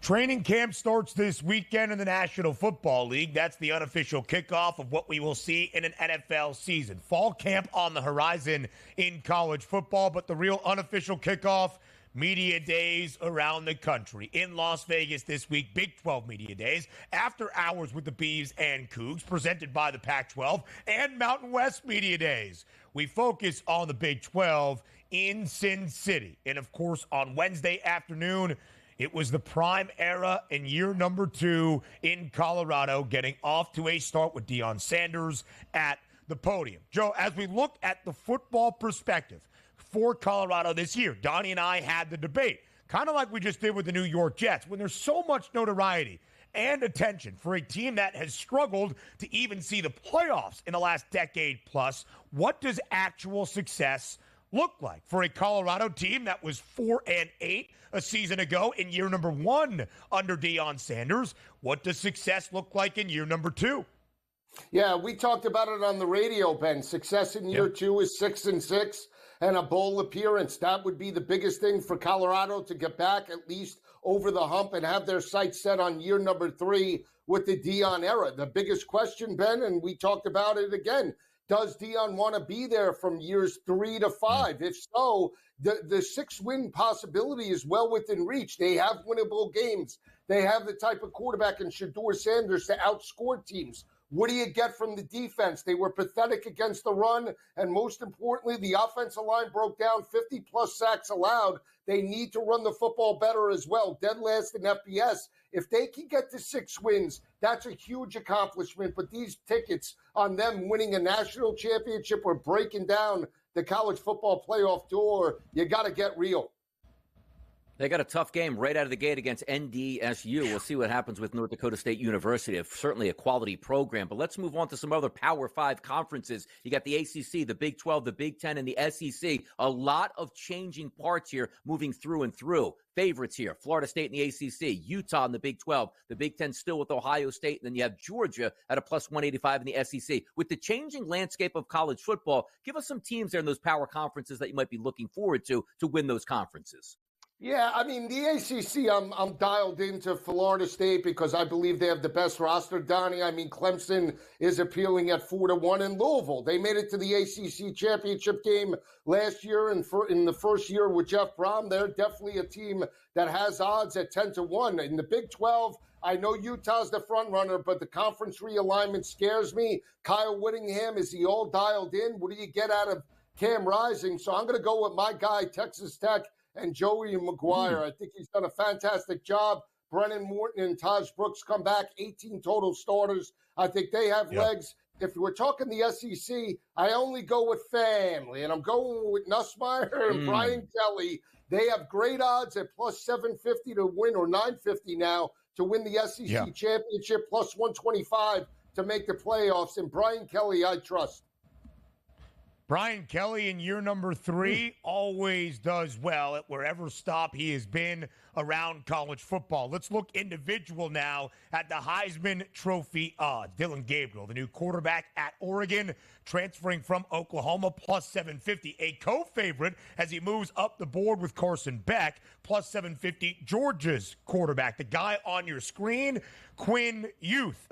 Training camp starts this weekend in the National Football League. That's the unofficial kickoff of what we will see in an NFL season. Fall camp on the horizon in college football, but the real unofficial kickoff, media days around the country. In Las Vegas this week, Big 12 media days, after hours with the Beavs and Cougs, presented by the Pac-12, and Mountain West media days. We focus on the Big 12 in Sin City. And of course, on Wednesday afternoon, it was the prime era in year number 2 in Colorado, getting off to a start with Deion Sanders at the podium. Joe, as we look at the football perspective for Colorado this year, Donnie and I had the debate, kind of like we just did with the New York Jets, when there's so much notoriety and attention for a team that has struggled to even see the playoffs in the last decade plus. What does actual success look like for a Colorado team that was 4-8 a season ago in year number 1 under Deion Sanders? What does success look like in year number 2? Yeah, we talked about it on the radio, Ben. Success in year 2 is 6-6 and a bowl appearance. That would be the biggest thing for Colorado to get back at least over the hump and have their sights set on year number 3 with the Deion era. The biggest question, Ben, and we talked about it again, does Deion want to be there from years 3 to 5? If so, the 6-win possibility is well within reach. They have winnable games. They have the type of quarterback in Shedeur Sanders to outscore teams. What do you get from the defense? They were pathetic against the run, and most importantly, the offensive line broke down, 50-plus sacks allowed. They need to run the football better as well, dead last in FBS. If they can get to 6 wins, that's a huge accomplishment. But these tickets on them winning a national championship or breaking down the college football playoff door, you got to get real. They got a tough game right out of the gate against NDSU. We'll see what happens with North Dakota State University. Certainly a quality program. But let's move on to some other Power 5 conferences. You got the ACC, the Big 12, the Big 10, and the SEC. A lot of changing parts here moving through and through. Favorites here, Florida State in the ACC, Utah in the Big 12, the Big 10 still with Ohio State, and then you have Georgia at a plus 185 in the SEC. With the changing landscape of college football, give us some teams there in those power conferences that you might be looking forward to win those conferences. Yeah, I mean, the ACC, I'm dialed into Florida State because I believe they have the best roster, Donnie. I mean, Clemson is appealing at 4-1 in Louisville. They made it to the ACC championship game last year, and in the first year with Jeff Brom, they're definitely a team that has odds at 10-1. In the Big 12, I know Utah's the front runner, but the conference realignment scares me. Kyle Whittingham, is he all dialed in? What do you get out of Cam Rising? So I'm going to go with my guy, Texas Tech, and Joey McGuire. I think he's done a fantastic job. Brennan Morton and Taj Brooks come back, 18 total starters. I think they have legs. If we're talking the SEC, I only go with family, and I'm going with Nussmeier and Brian Kelly. They have great odds at plus 750 to win, or 950 now, to win the SEC championship, plus 125 to make the playoffs. And Brian Kelly, I trust. Brian Kelly in year number 3 always does well at wherever stop he has been around college football. Let's look individual now at the Heisman Trophy odds. Dillon Gabriel, the new quarterback at Oregon, transferring from Oklahoma, plus 750. A co-favorite as he moves up the board with Carson Beck, plus 750. Georgia's quarterback, the guy on your screen, Quinn Ewers,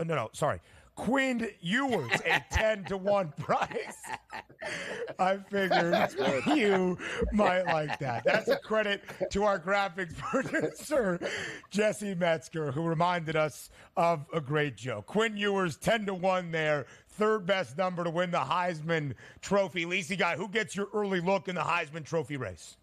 a 10-1 price. I figured you might like that. That's a credit to our graphics producer, Jesse Metzger, who reminded us of a great joke. Quinn Ewers, 10-1 there, third best number to win the Heisman Trophy. Lacey guy, who gets your early look in the Heisman Trophy race?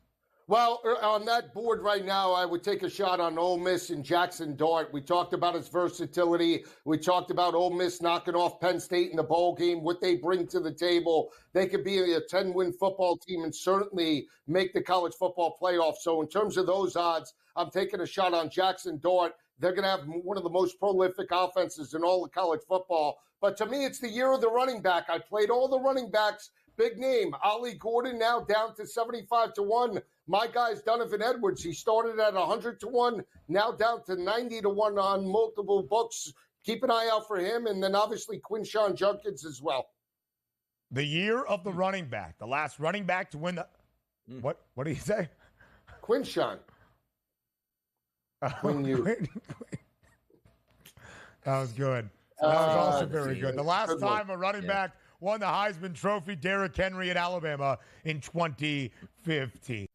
Well, on that board right now, I would take a shot on Ole Miss and Jackson Dart. We talked about his versatility. We talked about Ole Miss knocking off Penn State in the bowl game, what they bring to the table. They could be a 10-win football team and certainly make the college football playoff. So in terms of those odds, I'm taking a shot on Jackson Dart. They're going to have one of the most prolific offenses in all of college football. But to me, it's the year of the running back. I played all the running backs. Big name, Ollie Gordon, now down to 75-1. My guy's Donovan Edwards. He started at 100-1, now down to 90-1 on multiple books. Keep an eye out for him, and then obviously Quinshawn Judkins as well. The year of the running back, the last running back to win the. What do you say? Quinshawn. Quinn Ewers. That was good. That was also very see, good. The last good one. time a running back won the Heisman Trophy, Derrick Henry at Alabama in 2015.